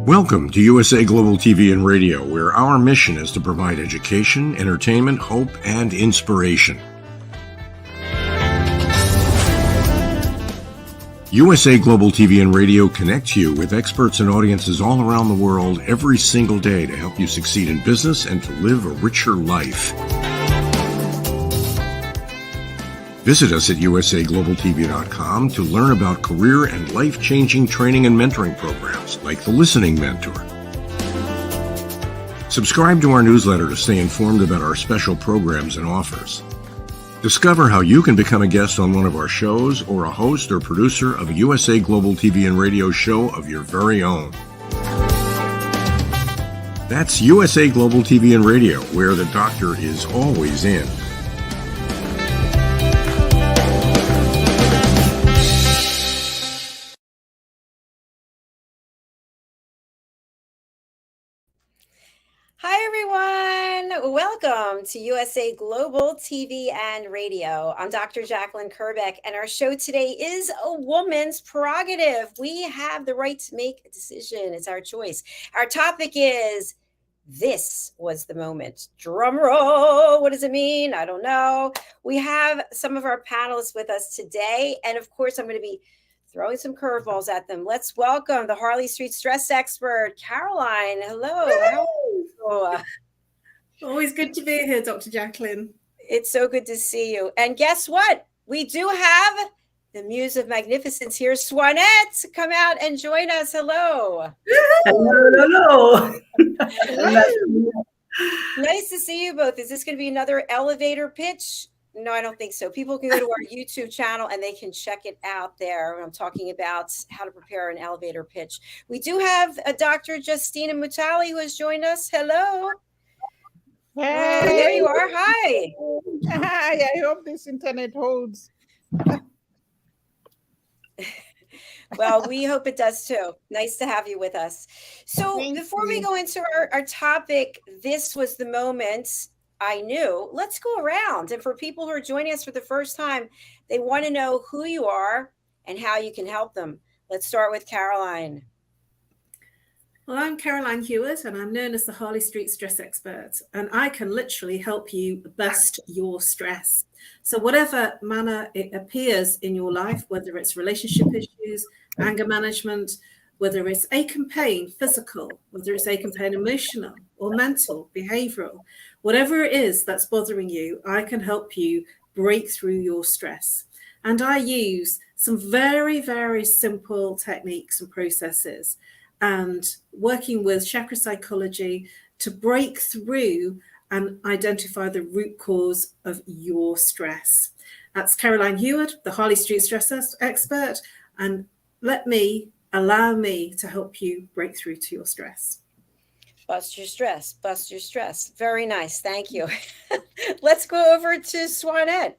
Welcome to USA Global TV and Radio, where our mission is to provide education, entertainment, hope, and inspiration. USA Global TV and Radio connects you with experts and audiences all around the world every single day to help you succeed in business and to live a richer life. Visit us at usaglobaltv.com to learn about career and life-changing training and mentoring programs like the Listening Mentor. Subscribe to our newsletter to stay informed about our special programs and offers. Discover how you can become a guest on one of our shows or a host or producer of a USA Global TV and Radio show of your very own. That's USA Global TV and Radio, where the doctor is always in. Hi, everyone. Welcome to USA Global TV and Radio. I'm Dr. Jacalyn Kerbeck, and our show today is A Woman's Prerogative. We have the right to make a decision. It's our choice. Our topic is This Was the Moment. Drum roll. What does it mean? I don't know. We have some of our panelists with us today, and of course, I'm going to be throwing some curveballs at them. Let's welcome the Harley Street stress expert, Caroline. Hello. How are you? Always good to be here, Dr. Jacalyn. It's so good to see you. And guess what? We do have the Muse of Magnificence here, Swanette. Come out and join us. Hello. Hello. Nice to see you both. Is this going to be another elevator pitch? No, I don't think so. People can go to our YouTube channel and they can check it out there. I'm talking about how to prepare an elevator pitch. We do have a Dr. Justina MUTALE who has joined us. Hello. Hey. Oh, there you are. Hi. Hi. I hope this internet holds. Well, we hope it does too. Nice to have you with us. So before we go into our topic, this was the moment I knew. Let's go around. And for people who are joining us for the first time, they want to know who you are and how you can help them. Let's start with Caroline. Well, I'm Caroline HEWARD, and I'm known as the Harley Street stress expert. And I can literally help you bust your stress. So whatever manner it appears in your life, whether it's relationship issues, anger management, whether it's ache and pain, physical, whether it's ache and pain, emotional or mental, behavioral, whatever it is that's bothering you, I can help you break through your stress. And I use some very, very simple techniques and processes and working with chakra psychology to break through and identify the root cause of your stress. That's Caroline HEWARD, the Harley Street stress expert, and allow me to help you break through to your stress. Bust your stress, bust your stress. Very nice. Thank you. Let's go over to Swanette.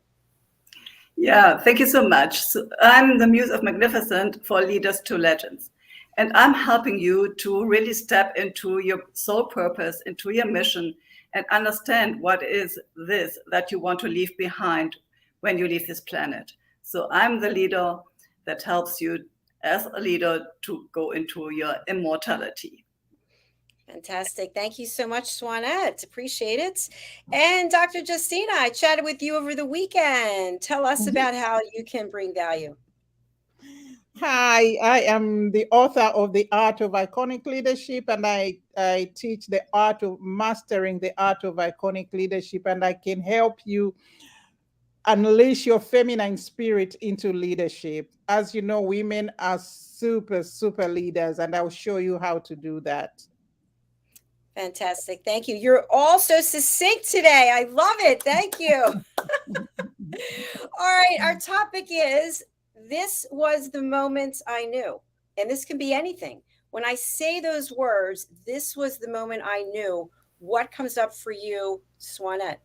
Yeah, thank you so much. So I'm the Muse of Magnificent for Leaders to Legends. And I'm helping you to really step into your soul purpose, into your mission, and understand what is this that you want to leave behind when you leave this planet. So I'm the leader that helps you as a leader to go into your immortality. Fantastic. Thank you so much, Swanette. Appreciate it. And Dr. Justina, I chatted with you over the weekend. Tell us about how you can bring value. Hi, I am the author of The Art of Iconic Leadership, and I teach the art of mastering the art of iconic leadership, and I can help you unleash your feminine spirit into leadership. As you know, women are super, super leaders, and I'll show you how to do that. Fantastic. Thank you. You're all so succinct today. I love it. Thank you. All right. Our topic is, this was the moment I knew. And this can be anything. When I say those words, this was the moment I knew, what comes up for you, Swanette?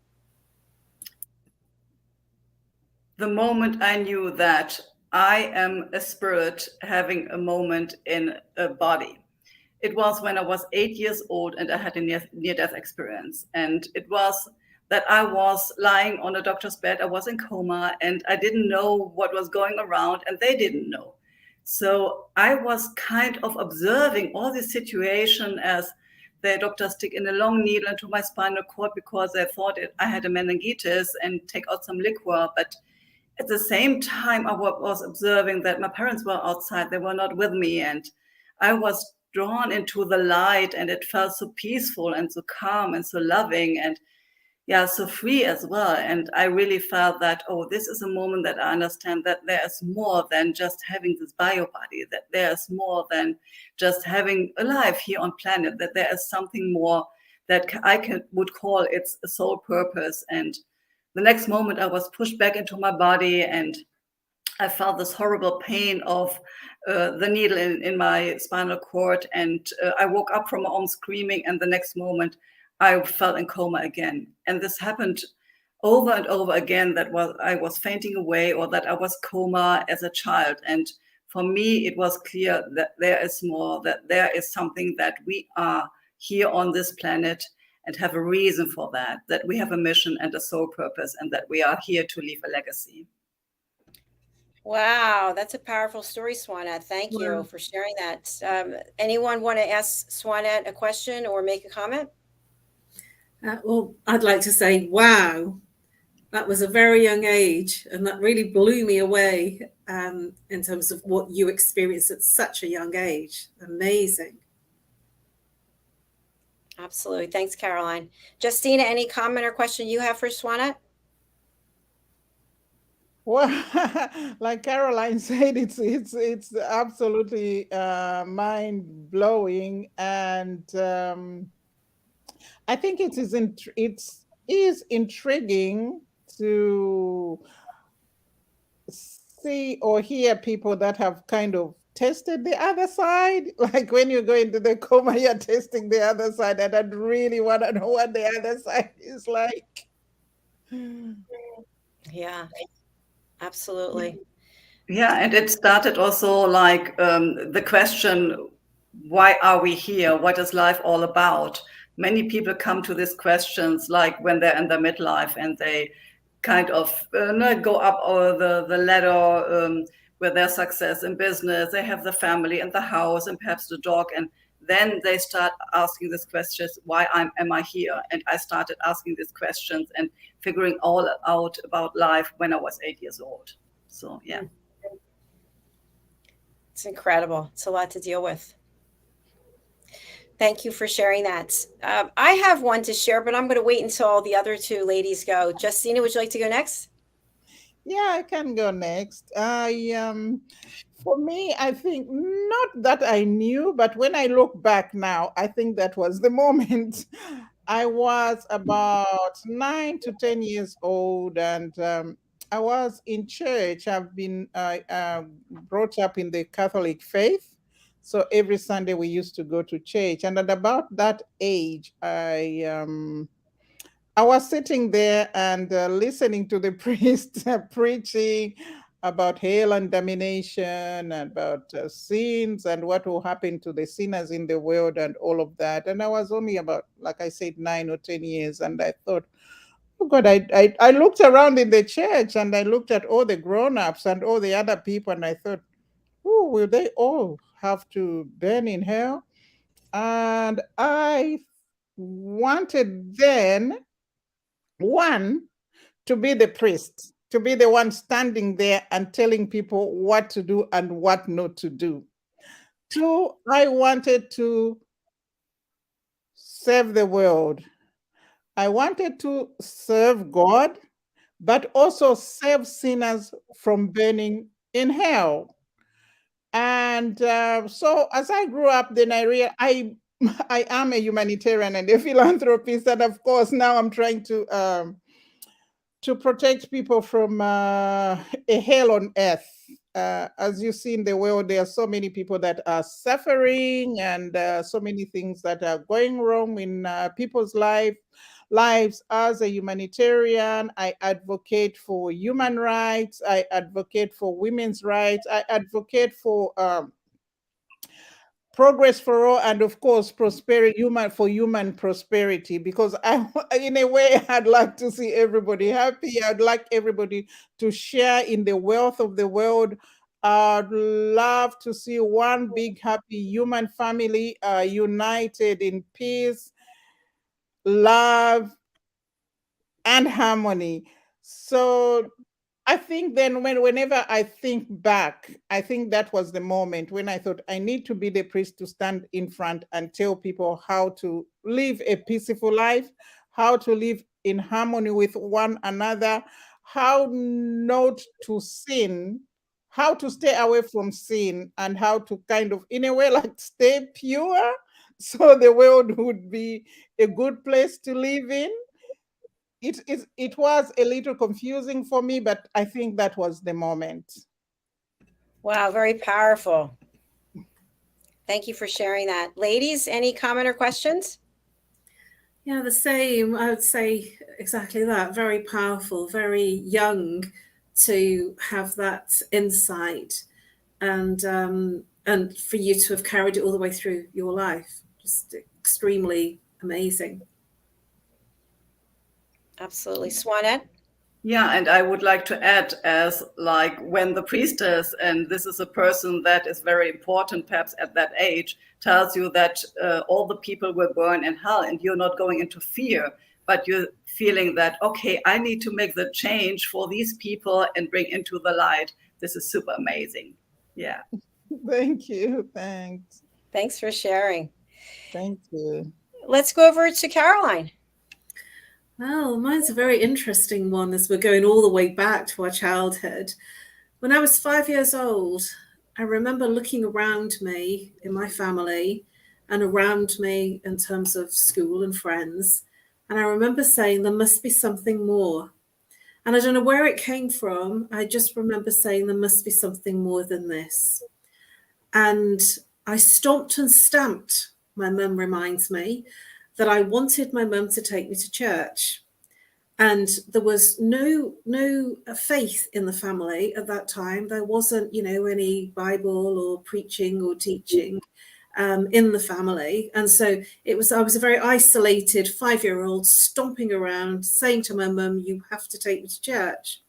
The moment I knew that I am a spirit having a moment in a body. It was when I was 8 years old and I had a near-death experience. And it was that I was lying on a doctor's bed. I was in coma and I didn't know what was going around and they didn't know. So I was kind of observing all this situation as the doctor stick in a long needle into my spinal cord because they thought I had a meningitis and take out some liquor. But at the same time, I was observing that my parents were outside. They were not with me. And I was drawn into the light, and it felt so peaceful and so calm and so loving. And yeah, so free as well. And I really felt that, oh, this is a moment that I understand that there is more than just having this bio body, that there is more than just having a life here on planet, that there is something more that would call its soul purpose. And the next moment I was pushed back into my body, and I felt this horrible pain of the needle in my spinal cord. And I woke up from my own screaming, and the next moment I fell in coma again. And this happened over and over again, that I was fainting away, or that I was coma as a child. And for me, it was clear that there is more, that there is something, that we are here on this planet and have a reason for that we have a mission and a soul purpose, and that we are here to leave a legacy. Wow, that's a powerful story, Swanette. Thank you for sharing that. Anyone want to ask Swanette a question or make a comment? Well, I'd like to say, wow, that was a very young age, and that really blew me away in terms of what you experienced at such a young age. Amazing. Absolutely. Thanks, Caroline. Justina, any comment or question you have for Swanette? Well, like Caroline said, it's absolutely mind blowing, and I think it is intriguing to see or hear people that have kind of tested the other side. Like when you go into the coma, you're testing the other side, and I'd really want to know what the other side is like. Yeah, absolutely. Yeah, and it started also like the question, why are we here? What is life all about? Many people come to these questions like when they're in their midlife, and they kind of go up the ladder with their success in business. They have the family and the house and perhaps the dog, and then they start asking these questions, why am I here? And I started asking these questions and figuring all out about life when I was 8 years old. So yeah. It's incredible. It's a lot to deal with. Thank you for sharing that. I have one to share, but I'm going to wait until all the other two ladies go. Justina, would you like to go next? Yeah, I can go next. For me, I think not that I knew, but when I look back now, I think that was the moment. I was about 9 to 10 years old, and I was in church. I've been brought up in the Catholic faith. So every Sunday we used to go to church. And at about that age, I was sitting there and listening to the priest preaching about hell and damnation, about sins and what will happen to the sinners in the world and all of that. And I was only about, like I said, 9 or 10 years. And I thought, oh God, I looked around in the church, and I looked at all the grown-ups and all the other people, and I thought, oh, will they all have to burn in hell? And I wanted then, one, to be the priest, to be the one standing there and telling people what to do and what not to do. Two, I wanted to serve the world. I wanted to serve God, but also save sinners from burning in hell. And so as I grew up, then I realized I am a humanitarian and a philanthropist, and of course now I'm trying to protect people from a hell on earth. As you see in the world, there are so many people that are suffering, and so many things that are going wrong in people's lives. As a humanitarian, I advocate for human rights. I advocate for women's rights. I advocate for progress for all, and of course human prosperity, because in a way, I'd like to see everybody happy. I'd like everybody to share in the wealth of the world. I'd love to see one big, happy human family united in peace, love, and harmony. So I think then whenever I think back, I think that was the moment when I thought I need to be the priest to stand in front and tell people how to live a peaceful life, how to live in harmony with one another, how not to sin, how to stay away from sin, and how to kind of, in a way, like stay pure so the world would be a good place to live in. It was a little confusing for me, but I think that was the moment. Wow, very powerful. Thank you for sharing that. Ladies, any comment or questions? Yeah, the same. I would say exactly that. Very powerful, very young to have that insight, and for you to have carried it all the way through your life. Just extremely amazing. Absolutely. Swanette? Yeah, and I would like to add, as like when the priestess, and this is a person that is very important perhaps at that age, tells you that all the people will burn in hell, and you're not going into fear, but you're feeling that, okay, I need to make the change for these people and bring into the light. This is super amazing. Yeah. Thank you. Thanks. Thanks for sharing. Thank you. Let's go over to Caroline. Well, mine's a very interesting one as we're going all the way back to our childhood. When I was 5 years old, I remember looking around me in my family and around me in terms of school and friends. And I remember saying, there must be something more. And I don't know where it came from. I just remember saying, there must be something more than this. And I stomped and stamped, my mum reminds me, that I wanted my mum to take me to church. And there was no faith in the family at that time. There wasn't, any Bible or preaching or teaching in the family. And so I was a very isolated 5-year-old stomping around saying to my mum, you have to take me to church.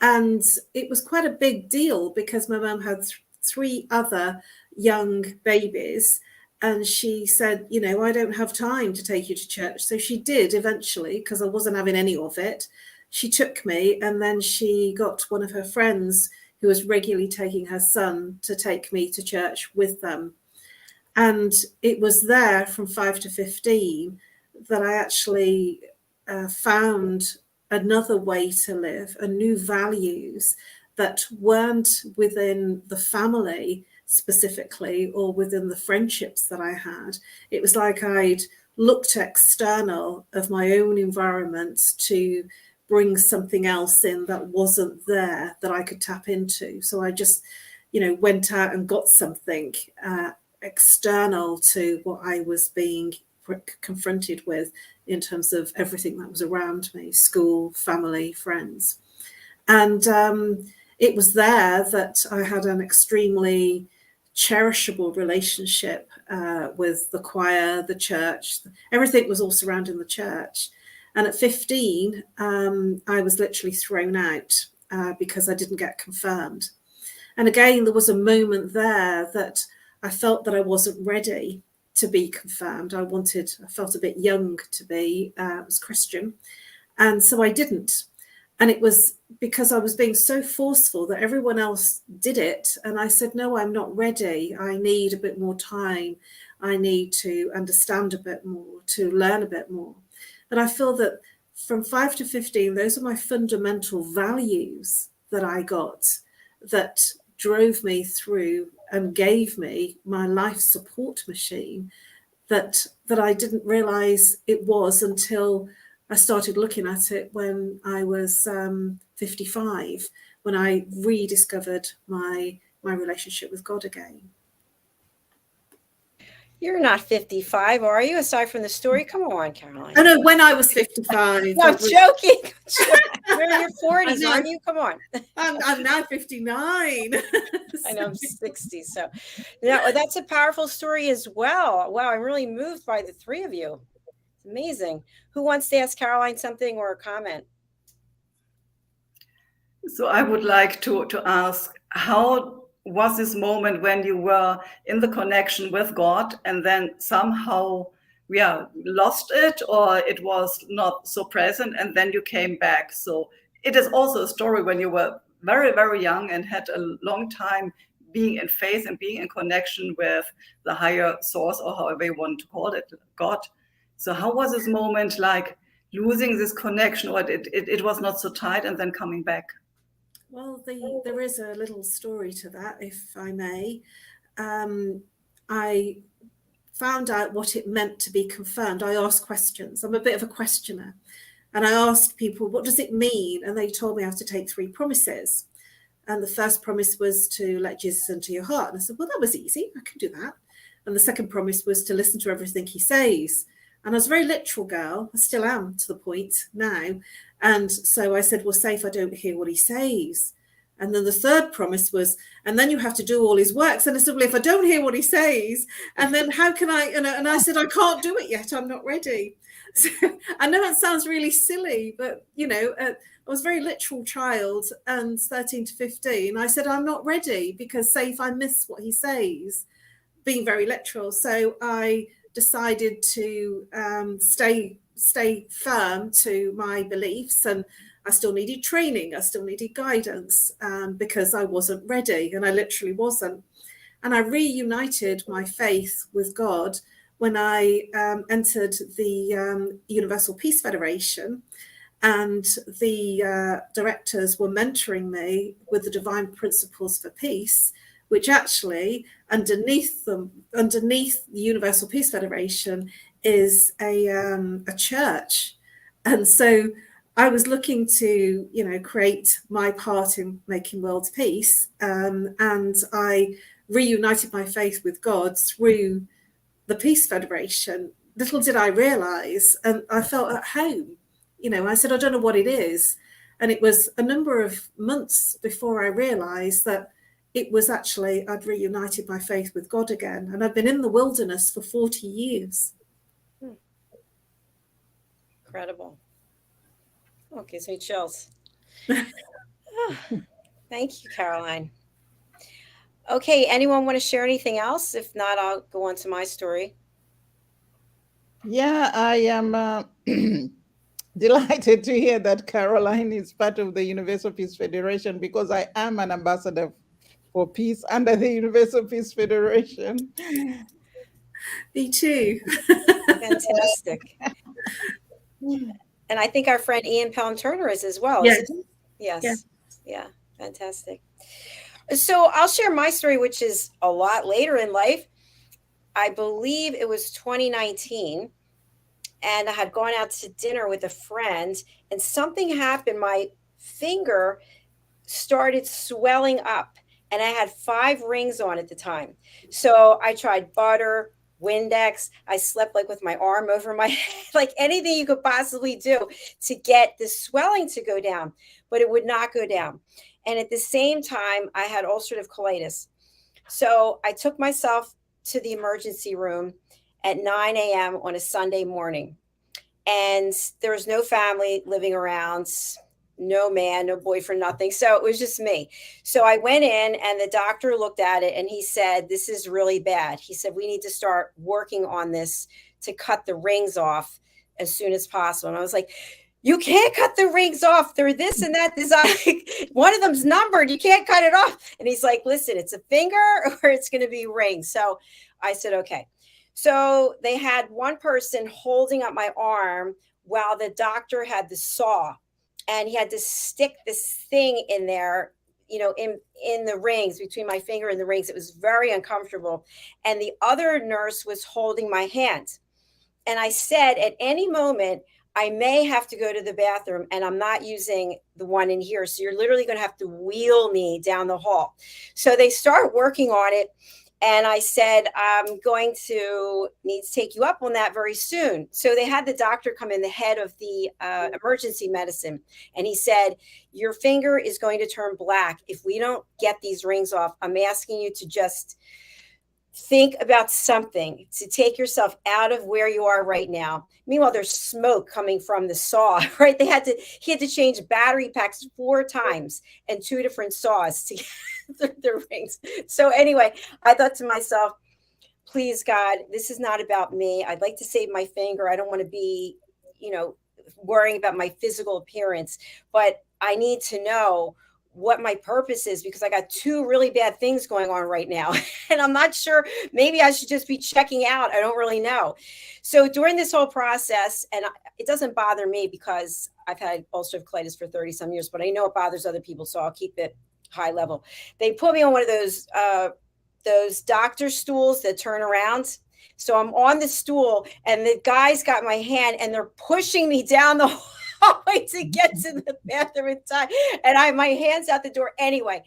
And it was quite a big deal because my mum had 3 other young babies. And she said, I don't have time to take you to church. So she did eventually, because I wasn't having any of it. She took me, and then she got one of her friends who was regularly taking her son to take me to church with them. And it was there from 5 to 15 that I actually found another way to live, and new values that weren't within the family specifically or within the friendships that I had. It was like I'd looked external of my own environment to bring something else in that wasn't there that I could tap into. So I just, went out and got something external to what I was being confronted with in terms of everything that was around me, school, family, friends. And it was there that I had an extremely cherishable relationship with the choir, the church. Everything was all surrounding the church. And at 15, I was literally thrown out because I didn't get confirmed. And again, there was a moment there that I felt that I wasn't ready to be confirmed. I felt a bit young to be as Christian. And so I didn't. And it was because I was being so forceful that everyone else did it. And I said, no, I'm not ready. I need a bit more time. I need to understand a bit more, to learn a bit more. And I feel that from 5 to 15, those are my fundamental values that I got that drove me through and gave me my life support machine that I didn't realize it was until I started looking at it when I was 55, when I rediscovered my relationship with God again. You're not 55, are you? Aside from the story, come on, Caroline. Oh no, when I was 55. No, I'm joking. You're in your 40s, aren't you? Come on. I'm now 59. I know I'm 60. So that's a powerful story as well. Wow, I'm really moved by the 3 of you. It's amazing. Who wants to ask Caroline something or a comment? So I would like to ask, how was this moment when you were in the connection with God and then somehow lost it, or it was not so present and then you came back? So it is also a story when you were very, very young and had a long time being in faith and being in connection with the higher source, or however you want to call it, God. So how was this moment like, losing this connection, or it was not so tight and then coming back? Well, there is a little story to that, if I may. I found out what it meant to be confirmed. I asked questions. I'm a bit of a questioner. And I asked people, what does it mean? And they told me I have to take 3 promises. And the first promise was to let Jesus into your heart. And I said, well, that was easy. I can do that. And the second promise was to listen to everything he says. And I was a very literal girl. I still am to the point now. And so I said, well, say if I don't hear what he says. And then the third promise was, and then you have to do all his works. And I said, well, if I don't hear what he says, and then how can I? And I said, I can't do it yet. I'm not ready. So I know it sounds really silly, but, you know, I was a very literal child, and 13 to 15, I said, I'm not ready, because say if I miss what he says, being very literal. So I decided to stay firm to my beliefs, and I still needed training, I still needed guidance, because I wasn't ready, and I literally wasn't. And I reunited my faith with God when I entered the Universal Peace Federation, and the directors were mentoring me with the Divine Principles for Peace, which actually underneath the Universal Peace Federation is a church. And so I was looking to, you know, create my part in making world peace, and I reunited my faith with God through the Peace Federation. Little did I realize, and I felt at home. You know, I said, I don't know what it is. And it was a number of months before I realized that it was actually, I'd reunited my faith with God again. And I've been in the wilderness for 40 years. Incredible. Oh, gives me chills. Thank you, Caroline. Okay, anyone want to share anything else? If not, I'll go on to my story. Yeah, I am delighted to hear that Caroline is part of the Universal Peace Federation, because I am an ambassador for peace under the Universal Peace Federation. Me too. Fantastic. And I think our friend Ian Pelham Turner is as well. Yes. Yes. Yeah. Fantastic. So I'll share my story, which is a lot later in life. I believe it was 2019. And I had gone out to dinner with a friend, and something happened. My finger started swelling up, and I had 5 rings on at the time. So I tried butter, Windex. I slept like with my arm over my head, like anything you could possibly do to get the swelling to go down, but it would not go down. And at the same time, I had ulcerative colitis. So I took myself to the emergency room at 9 a.m. on a Sunday morning. And there was no family living around, no man, no boyfriend, nothing. So it was just me. So I went in, and the doctor looked at it, and he said, this is really bad. He said, we need to start working on this to cut the rings off as soon as possible. And I was like, you can't cut the rings off. They're this and that design. One of them's numbered. You can't cut it off. And he's like, listen, it's a finger or it's going to be rings. So I said, okay. So they had one person holding up my arm while the doctor had the saw, and he had to stick this thing in there, you know, in the rings, between my finger and the rings. It was very uncomfortable. And the other nurse was holding my hand. And I said, at any moment, I may have to go to the bathroom, and I'm not using the one in here. So you're literally going to have to wheel me down the hall. So they start working on it. And I said, I'm going to need to take you up on that very soon. So they had the doctor come in, the head of the emergency medicine. And he said, your finger is going to turn black if we don't get these rings off. I'm asking you to just think about something to take yourself out of where you are right now. Meanwhile, there's smoke coming from the saw, right? He had to change battery packs 4 times and 2 different saws to get the rings. So anyway, I thought to myself, please God, this is not about me. I'd like to save my finger. I don't want to be, worrying about my physical appearance, but I need to know what my purpose is, because I got 2 really bad things going on right now. And I'm not sure, maybe I should just be checking out. I don't really know. So during this whole process, and it doesn't bother me because I've had ulcerative colitis for 30 some years, but I know it bothers other people. So I'll keep it high level. They put me on one of those doctor stools that turn around. So I'm on the stool and the guys got my hand and they're pushing me down the hallway to get to the bathroom in time. And my hand's out the door. Anyway,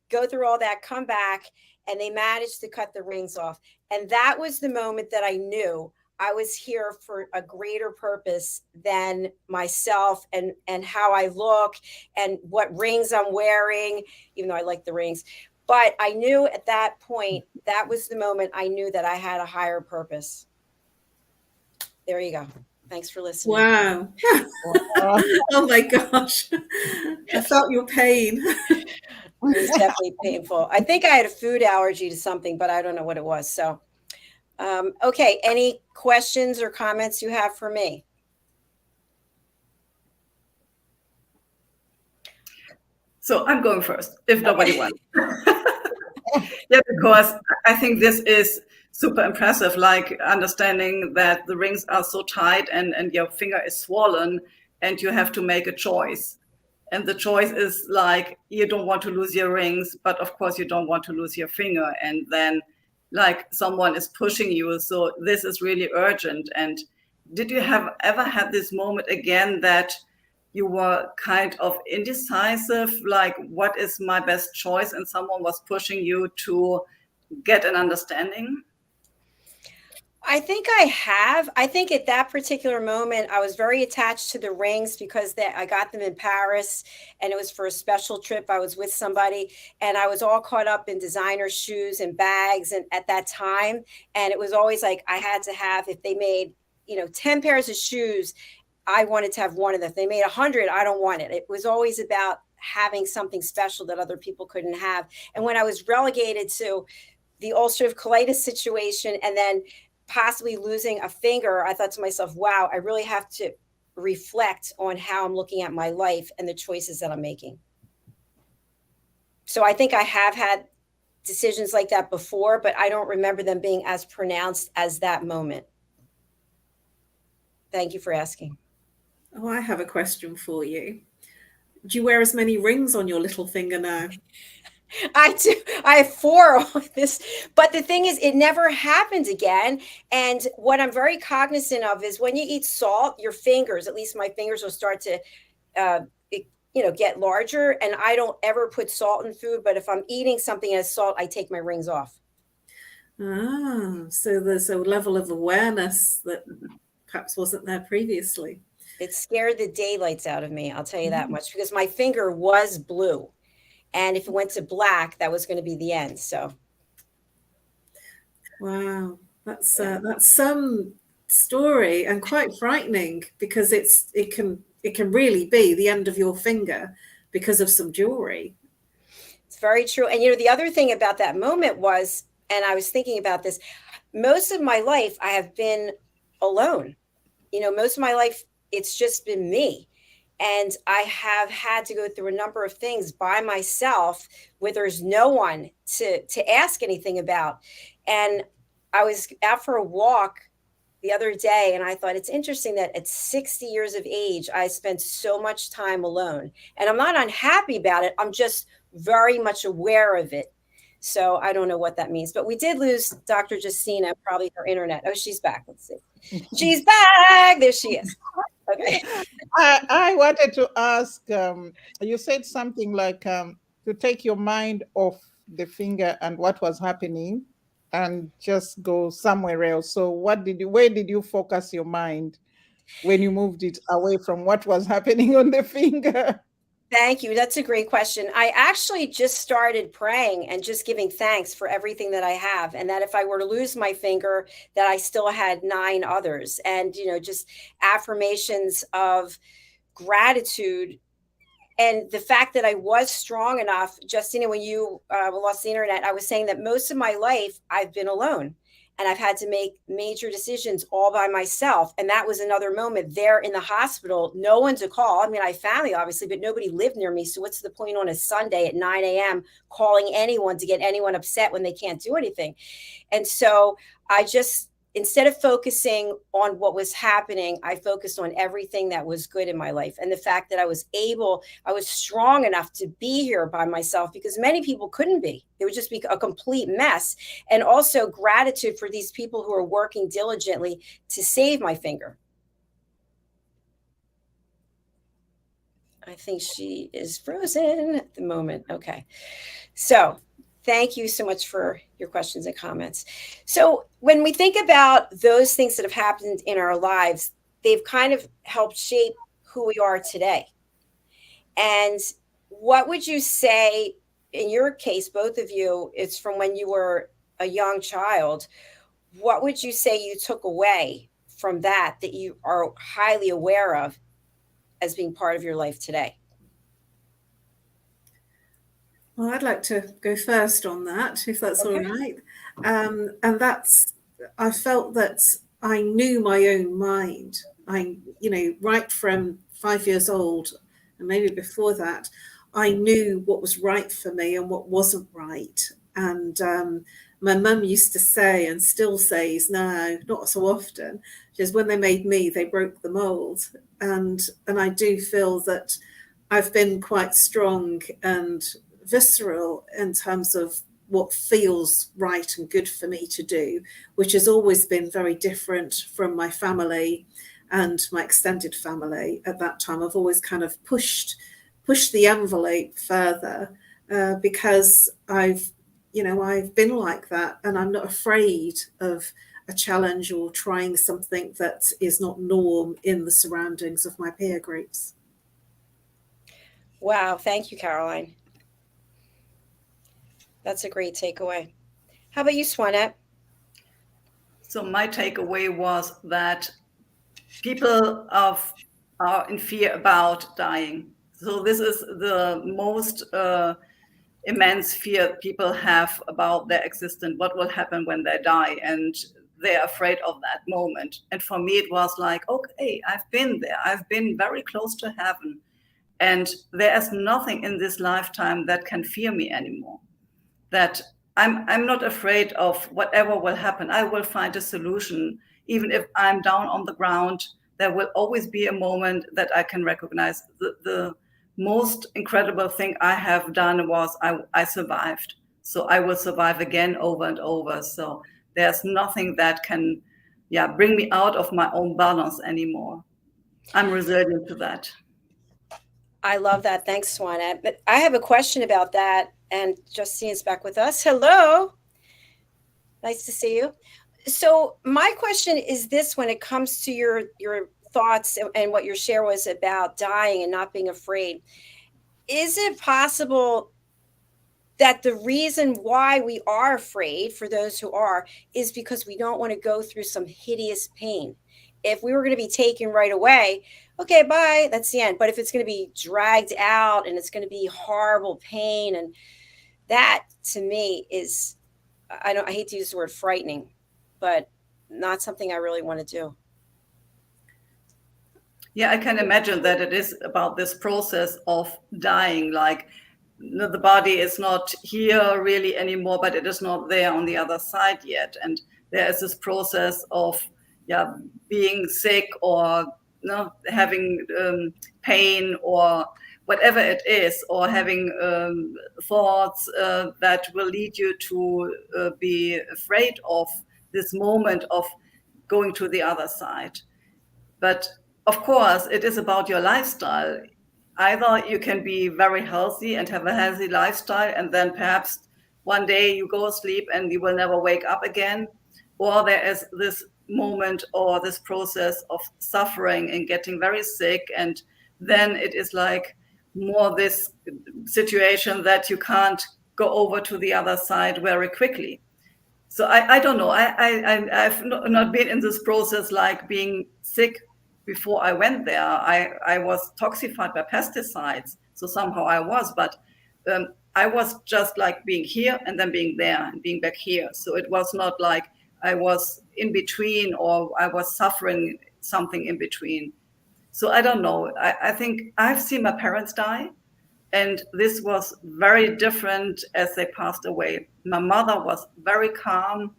go through all that, come back, and they managed to cut the rings off. And that was the moment that I knew I was here for a greater purpose than myself and how I look and what rings I'm wearing, even though I like the rings. But I knew at that point, that was the moment I knew that I had a higher purpose. There you go. Thanks for listening. Wow. Oh my gosh. I felt your pain. It was definitely painful. I think I had a food allergy to something, but I don't know what it was. So, okay. Any questions or comments you have for me? So I'm going first, if nobody wants. Yeah, because I think this is super impressive, like understanding that the rings are so tight and your finger is swollen and you have to make a choice. And the choice is like, you don't want to lose your rings, but of course you don't want to lose your finger. And then like someone is pushing you. So this is really urgent. And did you ever had this moment again that you were kind of indecisive, like what is my best choice? And someone was pushing you to get an understanding? I think I have. I think at that particular moment, I was very attached to the rings because I got them in Paris and it was for a special trip. I was with somebody and I was all caught up in designer shoes and bags and at that time. And it was always like I had to have, if they made, 10 pairs of shoes, I wanted to have one of them. If they made 100, I don't want it. It was always about having something special that other people couldn't have. And when I was relegated to the ulcerative colitis situation and then possibly losing a finger, I thought to myself, wow, I really have to reflect on how I'm looking at my life and the choices that I'm making. So I think I have had decisions like that before, but I don't remember them being as pronounced as that moment. Thank you for asking. Oh, I have a question for you. Do you wear as many rings on your little finger now? I do. I have 4 on this, but the thing is, it never happened again. And what I'm very cognizant of is when you eat salt, your fingers, at least my fingers, will start to, get larger. And I don't ever put salt in food, but if I'm eating something as salt, I take my rings off. Ah, so there's a level of awareness that perhaps wasn't there previously. It scared the daylights out of me, I'll tell you that much, because my finger was blue. And if it went to black, that was going to be the end. So. Wow. That's some story and quite frightening because it can really be the end of your finger because of some jewelry. It's very true. And, the other thing about that moment was, and I was thinking about this, most of my life, I have been alone. Most of my life, it's just been me. And I have had to go through a number of things by myself where there's no one to ask anything about. And I was out for a walk the other day and I thought it's interesting that at 60 years of age, I spent so much time alone. And I'm not unhappy about it. I'm just very much aware of it. So I don't know what that means. But we did lose Dr. Justina, probably her internet. Oh, she's back. Let's see. She's back. There she is. Okay. I wanted to ask, you said something like to take your mind off the finger and what was happening and just go somewhere else. So where did you focus your mind when you moved it away from what was happening on the finger? Thank you. That's a great question. I actually just started praying and just giving thanks for everything that I have. And that if I were to lose my finger, that I still had 9 others. And, just affirmations of gratitude. And the fact that I was strong enough, Justina, when you lost the internet, I was saying that most of my life I've been alone. And I've had to make major decisions all by myself. And that was another moment there in the hospital. No one to call. I mean, I have family, obviously, but nobody lived near me. So what's the point on a Sunday at 9 a.m. calling anyone to get anyone upset when they can't do anything? And so I just, instead of focusing on what was happening, I focused on everything that was good in my life. And the fact that I was strong enough to be here by myself, because many people couldn't be. It would just be a complete mess. And also gratitude for these people who are working diligently to save my finger. I think she is frozen at the moment. Okay. So thank you so much for your questions and comments. So when we think about those things that have happened in our lives, they've kind of helped shape who we are today. And what would you say, in your case, both of you, it's from when you were a young child, what would you say you took away from that you are highly aware of as being part of your life today? Well, I'd like to go first on that, if that's Okay. all right. And that's, I felt that I knew my own mind. Right from 5 years old, and maybe before that, I knew what was right for me and what wasn't right. And my mum used to say, and still says now, not so often, just when they made me, they broke the mold. And I do feel that I've been quite strong and visceral in terms of what feels right and good for me to do, which has always been very different from my family and my extended family. At that time, I've always kind of pushed the envelope further because I've been like that, and I'm not afraid of a challenge or trying something that is not norm in the surroundings of my peer groups. Wow. Thank you, Caroline. That's a great takeaway. How about you, Swanette? So my takeaway was that people are in fear about dying. So this is the most immense fear people have about their existence, what will happen when they die, and they're afraid of that moment. And for me, it was like, okay, I've been there. I've been very close to heaven, and there is nothing in this lifetime that can fear me anymore. That I'm not afraid of whatever will happen. I will find a solution. Even if I'm down on the ground, there will always be a moment that I can recognize. The most incredible thing I have done was I survived. So I will survive again over and over. So there's nothing that can bring me out of my own balance anymore. I'm resilient to that. I love that. Thanks, Swanette. But I have a question about that. And Justina's back with us. Hello. Nice to see you. So my question is this: when it comes to your thoughts and what your share was about dying and not being afraid, is it possible that the reason why we are afraid, for those who are, is because we don't want to go through some hideous pain? If we were going to be taken right away, okay, bye, that's the end. But if it's going to be dragged out and it's going to be horrible pain, and that to me is, I hate to use the word frightening, but not something I really want to do. Yeah, I can imagine that it is about this process of dying. Like, the body is not here really anymore, but it is not there on the other side yet. And there is this process of being sick or having pain or whatever it is, or having thoughts that will lead you to be afraid of this moment of going to the other side. But of course, it is about your lifestyle. Either you can be very healthy and have a healthy lifestyle, and then perhaps one day you go to sleep and you will never wake up again, or there is this moment or this process of suffering and getting very sick, and then it is like, more this situation that you can't go over to the other side very quickly. So I don't know. I've not been in this process like being sick before I went there. I was toxified by pesticides, so somehow I was, but I was just like being here and then being there and being back here. So it was not like I was in between or I was suffering something in between. So I don't know. I think I've seen my parents die, and this was very different as they passed away. My mother was very calm,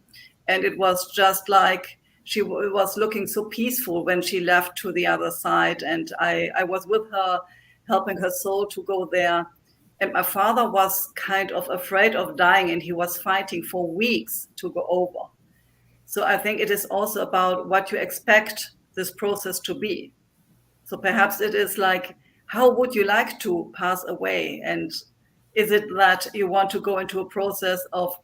and it was just like she was looking so peaceful when she left to the other side. And I was with her, helping her soul to go there. And my father was kind of afraid of dying, and he was fighting for weeks to go over. So I think it is also about what you expect this process to be. So perhaps it is like, how would you like to pass away? And is it that you want to go into a process of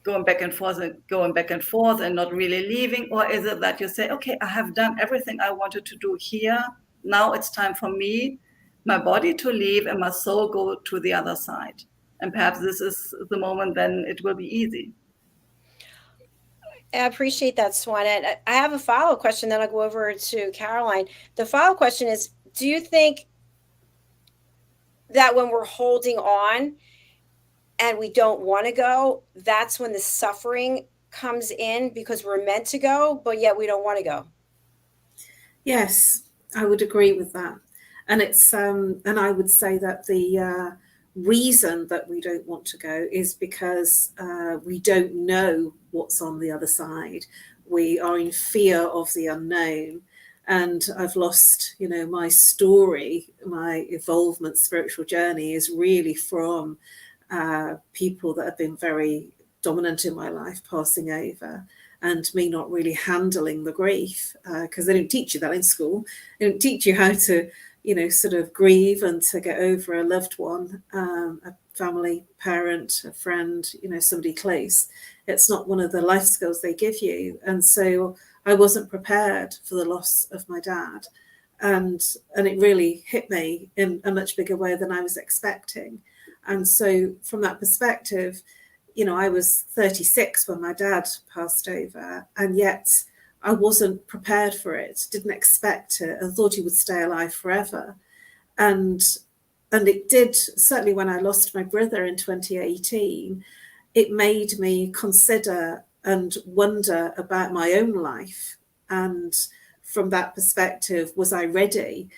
going back and forth and not really leaving? Or is it that you say, okay, I have done everything I wanted to do here. Now it's time for me, my body to leave and my soul go to the other side. And perhaps this is the moment then it will be easy. I appreciate that, Swanette. I have a follow-up question, then I'll go over to Caroline. The follow-up question is, do you think that when we're holding on and we don't want to go, that's when the suffering comes in because we're meant to go, but yet we don't want to go? Yes, I would agree with that. And it's and I would say that the reason that we don't want to go is because we don't know what's on the other side. We are in fear of the unknown. And I've lost, my story, my evolvement, spiritual journey is really from people that have been very dominant in my life passing over, and me not really handling the grief, because they don't teach you that in school. They don't teach you how to, sort of grieve and to get over a loved one, a family, parent, a friend, somebody close. It's not one of the life skills they give you. And so I wasn't prepared for the loss of my dad. And it really hit me in a much bigger way than I was expecting. And so from that perspective, I was 36 when my dad passed over, and yet I wasn't prepared for it, didn't expect it, and thought he would stay alive forever. And it did, certainly when I lost my brother in 2018, it made me consider and wonder about my own life. And from that perspective, was I ready?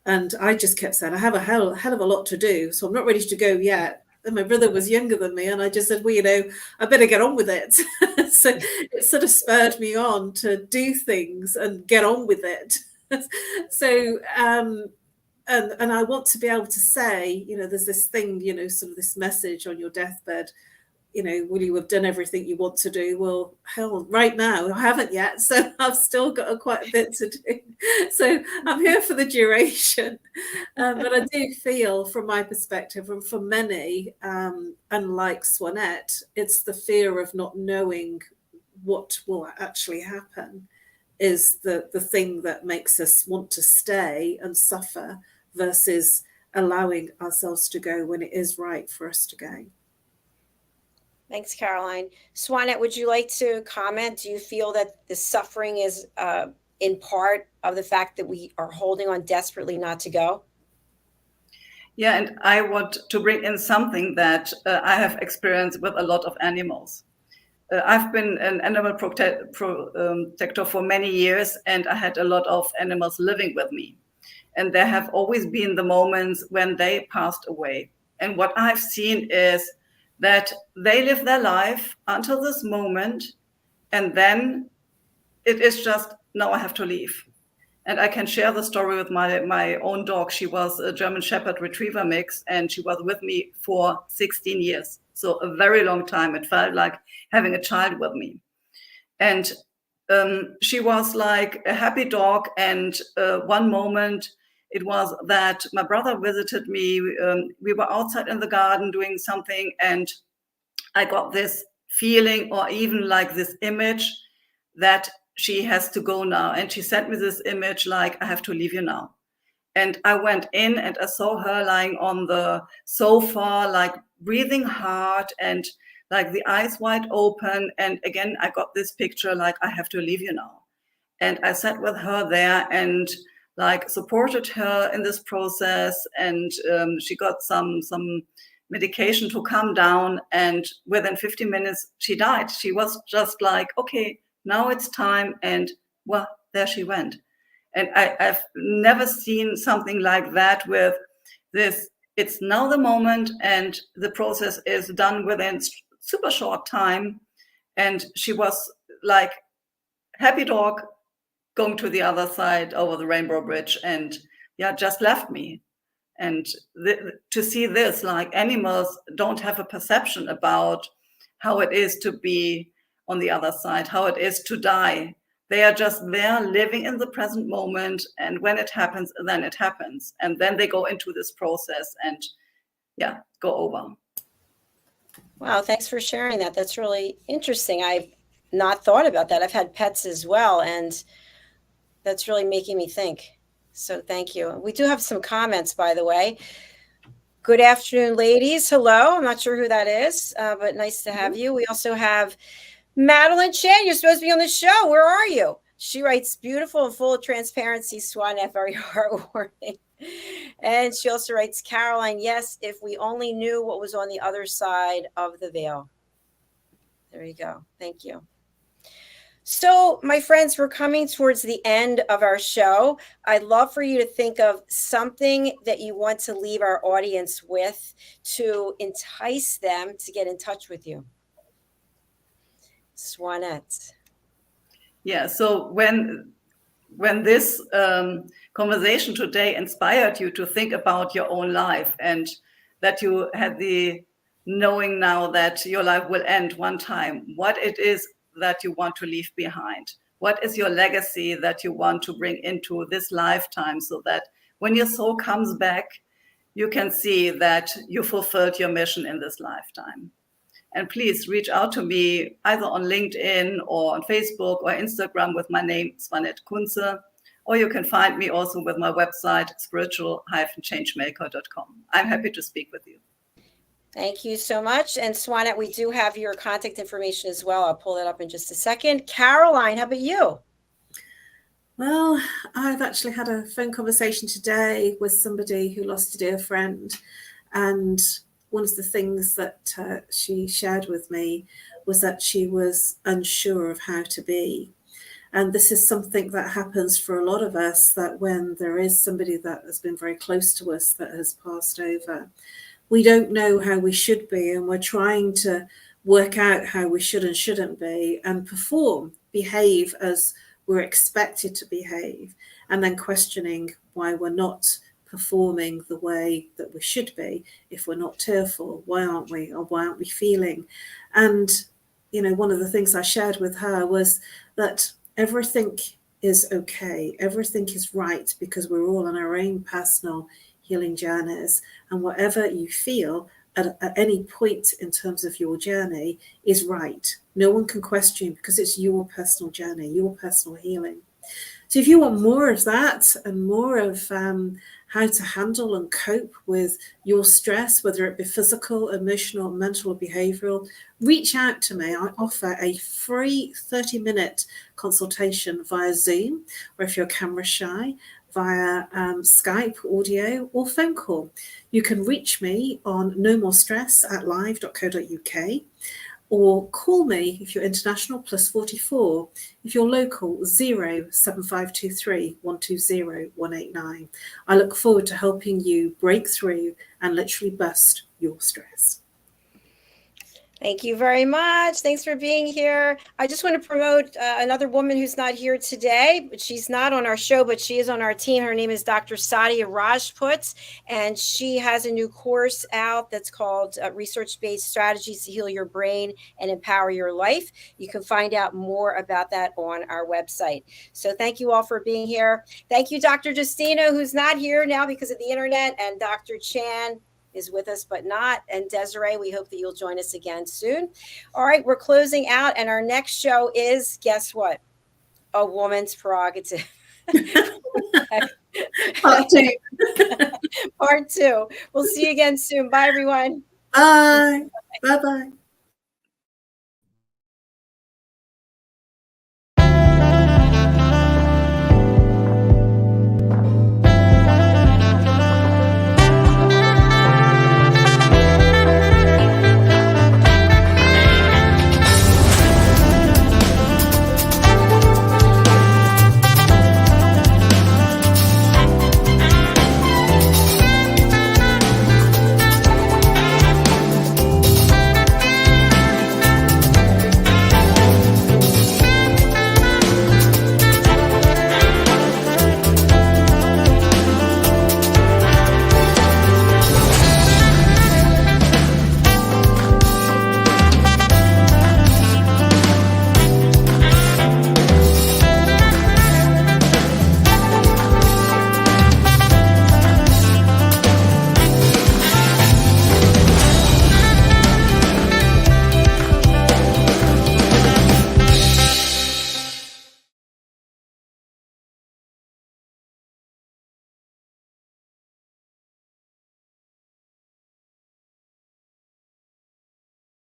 And I just kept saying, I have a hell of a lot to do, so I'm not ready to go yet. And my brother was younger than me, and I just said, well, I better get on with it. So it sort of spurred me on to do things and get on with it. So, and I want to be able to say, there's this thing, sort of this message on your deathbed, will you have done everything you want to do? Well, hell, right now I haven't yet, so I've still got quite a bit to do. So I'm here for the duration, but I do feel, from my perspective, and for many, unlike Swanette, it's the fear of not knowing what will actually happen is the thing that makes us want to stay and suffer versus allowing ourselves to go when it is right for us to go. Thanks, Caroline. Swanette, would you like to comment? Do you feel that the suffering is in part of the fact that we are holding on desperately not to go? Yeah, and I want to bring in something that I have experienced with a lot of animals. I've been an animal protector for many years, and I had a lot of animals living with me. And there have always been the moments when they passed away. And what I've seen is that they live their life until this moment, and then it is just, now I have to leave. And I can share the story with my own dog. She was a German Shepherd Retriever mix, and she was with me for 16 years. So a very long time. It felt like having a child with me. And she was like a happy dog. And one moment, it was that my brother visited me. We were outside in the garden doing something, and I got this feeling, or even like this image, that she has to go now. And she sent me this image like, I have to leave you now. And I went in and I saw her lying on the sofa, like breathing hard and like the eyes wide open. And again, I got this picture like, I have to leave you now. And I sat with her there and like supported her in this process. And she got some medication to calm down. And within 15 minutes, she died. She was just like, okay, now it's time. And well, there she went. And I've never seen something like that with this. It's now the moment and the process is done within super short time. And she was like happy dog going to the other side over the Rainbow Bridge and yeah, just left me. And to see this, like animals don't have a perception about how it is to be on the other side, how it is to die. They are just there living in the present moment. And when it happens, then it happens. And then they go into this process and yeah, go over. Wow, thanks for sharing that. That's really interesting. I've not thought about that. I've had pets as well, and that's really making me think. So thank you. We do have some comments, by the way. Good afternoon, ladies. Hello. I'm not sure who that is, but nice to have you. We also have Madeline Chan, you're supposed to be on the show. Where are you? She writes, beautiful and full of transparency, Swanette, very heartwarming. And she also writes, Caroline, yes, if we only knew what was on the other side of the veil. There you go. Thank you. So, my friends, we're coming towards the end of our show. I'd love for you to think of something that you want to leave our audience with to entice them to get in touch with you. Swanette. Yeah, so when this conversation today inspired you to think about your own life and that you had the knowing now that your life will end one time, what it is that you want to leave behind, what is your legacy that you want to bring into this lifetime so that when your soul comes back, you can see that you fulfilled your mission in this lifetime. And please reach out to me either on LinkedIn or on Facebook or Instagram with my name, Swanette KUNTZE, or you can find me also with my website, spiritual-changemaker.com. I'm happy to speak with you. Thank you so much. And Swanette, we do have your contact information as well. I'll pull that up in just a second. Caroline, how about you? Well, I've actually had a phone conversation today with somebody who lost a dear friend. And one of the things that she shared with me was that she was unsure of how to be. And this is something that happens for a lot of us, that when there is somebody that has been very close to us that has passed over, we don't know how we should be, and we're trying to work out how we should and shouldn't be and perform, behave as we're expected to behave, and then questioning why we're not performing the way that we should be. If we're not tearful, why aren't we? Or why aren't we feeling? And, you know, one of the things I shared with her was that everything is okay. Everything is right, because we're all on our own personal healing journeys, and whatever you feel at any point in terms of your journey is right. No one can question, because it's your personal journey, your personal healing. So if you want more of that and more of how to handle and cope with your stress, whether it be physical, emotional, mental, or behavioral, reach out to me. I offer a free 30-minute consultation via Zoom, or if you're camera shy, via Skype, audio, or phone call. You can reach me on nomorestress@live.co.uk, or call me if you're international, +44. If you're local, 07523 120 189. I look forward to helping you break through and literally bust your stress. Thank you very much. Thanks for being here. I just want to promote another woman who's not here today, but she's not on our show, but she is on our team. Her name is Dr. Sadia Rajput, and she has a new course out that's called Research-Based Strategies to Heal Your Brain and Empower Your Life. You can find out more about that on our website. So thank you all for being here. Thank you, Dr. Justina, who's not here now because of the internet, and Dr. Chan is with us but not, and DESZIREE, we hope that you'll join us again soon. All right, we're closing out, and our next show is, guess what? A Woman's Prerogative. Part 2. Part 2. We'll see you again soon. Bye, everyone. Bye. Bye-bye.